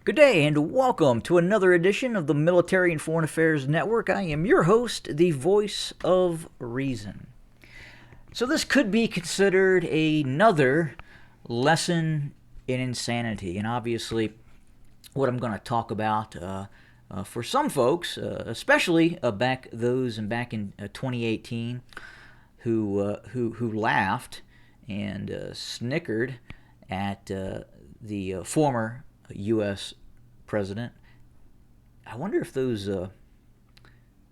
Good day and welcome to another edition of the Military and Foreign Affairs Network. I am your host, the voice of reason. So this could be considered another lesson in insanity, and obviously what I'm going to talk about for some folks, especially back in 2018, who laughed and snickered at the former U.S. president. I wonder if those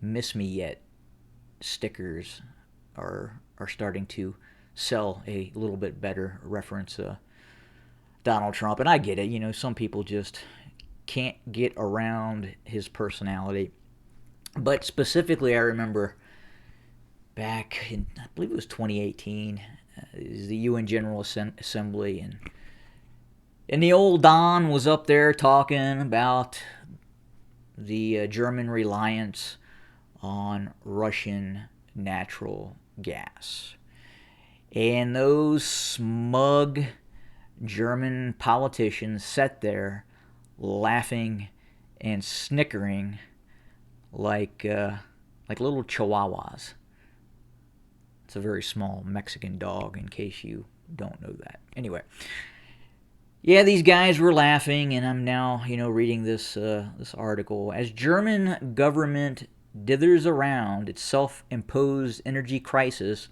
"Miss Me Yet" stickers are starting to sell a little bit better. Reference Donald Trump, and I get it. You know, some people just can't get around his personality. But specifically, I remember back in, I believe it was 2018, the UN General Assembly, and the old Don was up there talking about the German reliance on Russian natural gas. And those smug German politicians sat there laughing and snickering like little chihuahuas. It's a very small Mexican dog, in case you don't know that. Anyway. Yeah, these guys were laughing, and I'm now, reading this article. As German government dithers around its self-imposed energy crisis,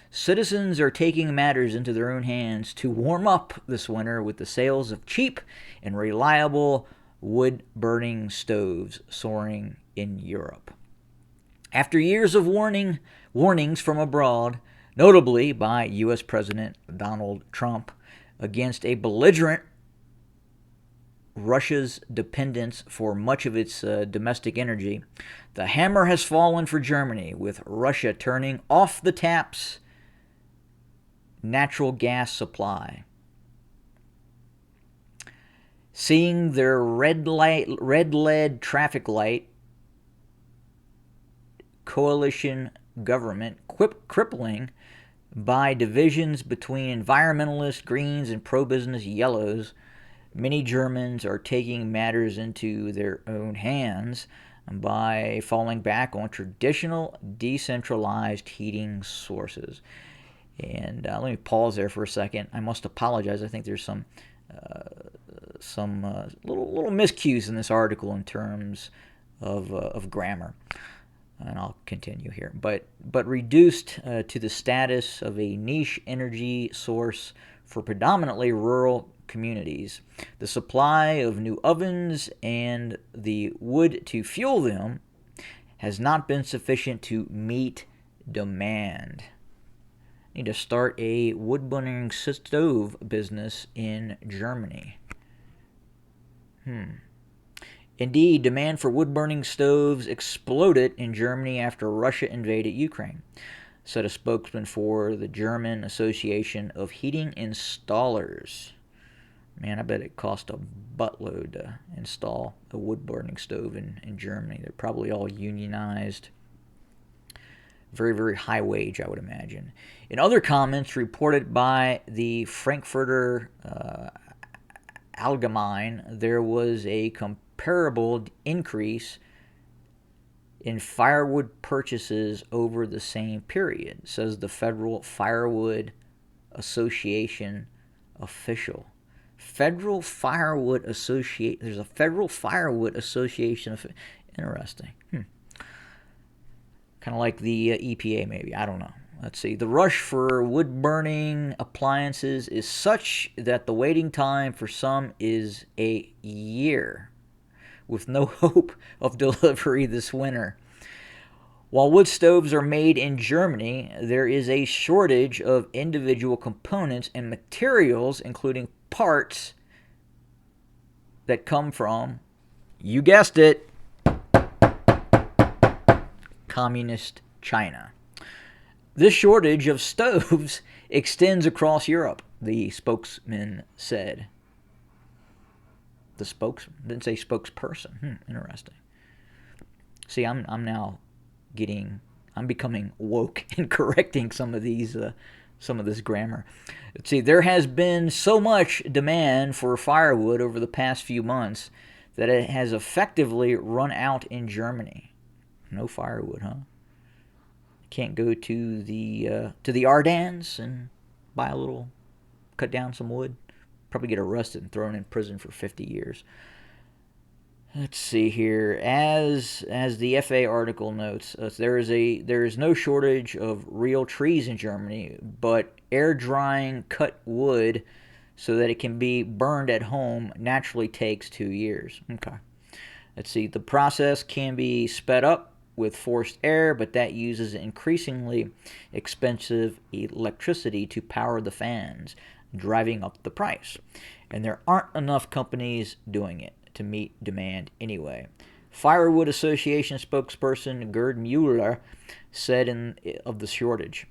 citizens are taking matters into their own hands to warm up this winter with the sales of cheap and reliable wood-burning stoves soaring in Europe. After years of warnings from abroad, notably by U.S. President Donald Trump, against a belligerent Russia's dependence for much of its domestic energy, the hammer has fallen for Germany, with Russia turning off the taps natural gas supply. Seeing their red lead traffic light coalition government crippling by divisions between environmentalist greens and pro-business yellows, many Germans are taking matters into their own hands by falling back on traditional decentralized heating sources. And let me pause there for a second. I must apologize. I think there's some little miscues in this article in terms of grammar. And I'll continue here, but reduced to the status of a niche energy source for predominantly rural communities. The supply of new ovens and the wood to fuel them has not been sufficient to meet demand. Need to start a wood-burning stove business in Germany. Indeed, demand for wood-burning stoves exploded in Germany after Russia invaded Ukraine, said a spokesman for the German Association of Heating Installers. Man, I bet it cost a buttload to install a wood-burning stove in Germany. They're probably all unionized. Very, very high wage, I would imagine. In other comments reported by the Frankfurter Allgemein, there was a comparable increase in firewood purchases over the same period, says the Federal Firewood Association official. There's a Federal Firewood Association. Interesting. Kind of like the EPA, maybe. I don't know. Let's see. The rush for wood-burning appliances is such that the waiting time for some is a year, with no hope of delivery this winter. While wood stoves are made in Germany, there is a shortage of individual components and materials, including parts that come from, you guessed it, communist China. This shortage of stoves extends across Europe, the spokesman said. The spokesman didn't say spokesperson. Interesting. See, I'm now I'm becoming woke and correcting some of these some of this grammar. Let's see, there has been so much demand for firewood over the past few months that it has effectively run out in Germany. No firewood, huh? Can't go to the Ardennes and buy a little, cut down some wood. Probably get arrested and thrown in prison for 50 years. Let's see here. As the FA article notes, there is no shortage of real trees in Germany, but air drying cut wood so that it can be burned at home naturally takes 2 years. Okay. Let's see. The process can be sped up with forced air, but that uses increasingly expensive electricity to power the fans, driving up the price. And there aren't enough companies doing it to meet demand anyway. Firewood Association spokesperson Gerd Mueller said of the shortage,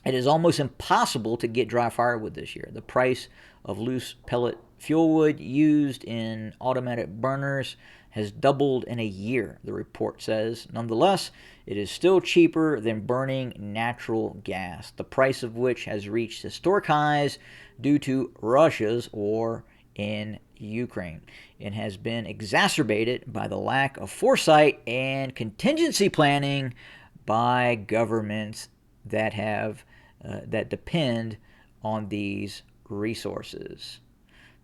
"It is almost impossible to get dry firewood this year. The price of loose pellet fuel wood used in automatic burners has doubled in a year," the report says. Nonetheless, it is still cheaper than burning natural gas, the price of which has reached historic highs due to Russia's war in Ukraine, and has been exacerbated by the lack of foresight and contingency planning by governments that depend on these resources.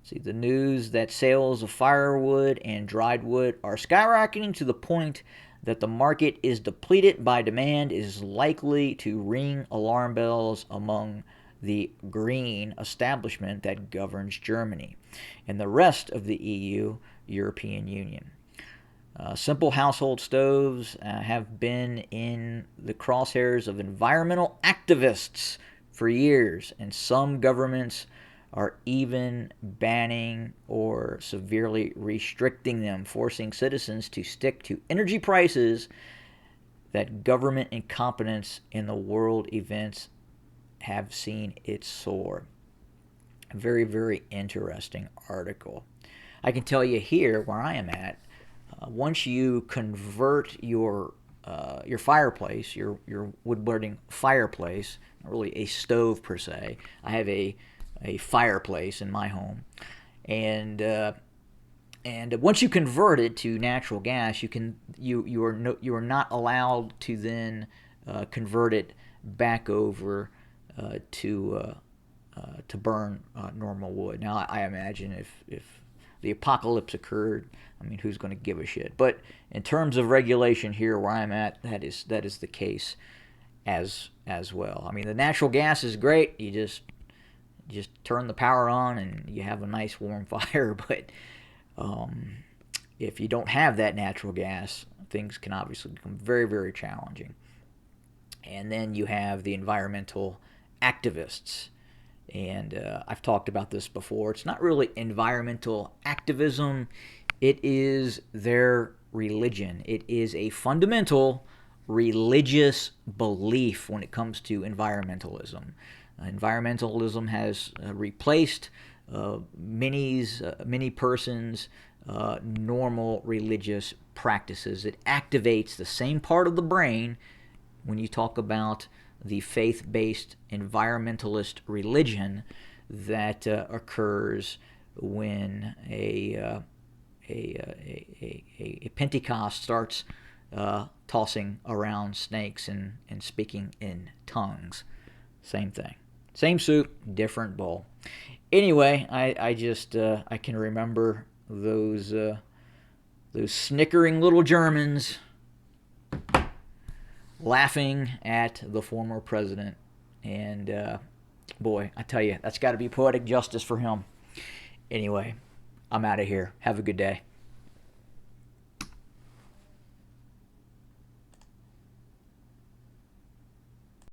See, the news that sales of firewood and dried wood are skyrocketing to the point that the market is depleted by demand is likely to ring alarm bells among the green establishment that governs Germany and the rest of the European Union. Simple household stoves have been in the crosshairs of environmental activists for years, and some governments are even banning or severely restricting them, forcing citizens to stick to energy prices that government incompetence in the world events have seen it soar. A very, very interesting article. I can tell you here where I am at, once you convert your fireplace, your wood burning fireplace, not really a stove per se. I have a fireplace in my home, and once you convert it to natural gas, you are not allowed to then convert it back over to burn normal wood. Now I imagine if the apocalypse occurred, I mean, who's going to give a shit? But in terms of regulation here where I'm at, that is the case as well. I mean, the natural gas is great. You just turn the power on and you have a nice warm fire. But if you don't have that natural gas, things can obviously become very, very challenging. And then you have the environmental activists. And I've talked about this before. It's not really environmental activism. It is their religion. It is a fundamental religious belief when it comes to environmentalism. Environmentalism has replaced many persons' normal religious practices. It activates the same part of the brain when you talk about the faith-based environmentalist religion that occurs when a Pentecost starts tossing around snakes and speaking in tongues. Same thing. Same soup, different bowl. Anyway, I can remember those snickering little Germans laughing at the former president. And boy, I tell you, that's got to be poetic justice for him. Anyway, I'm out of here. Have a good day.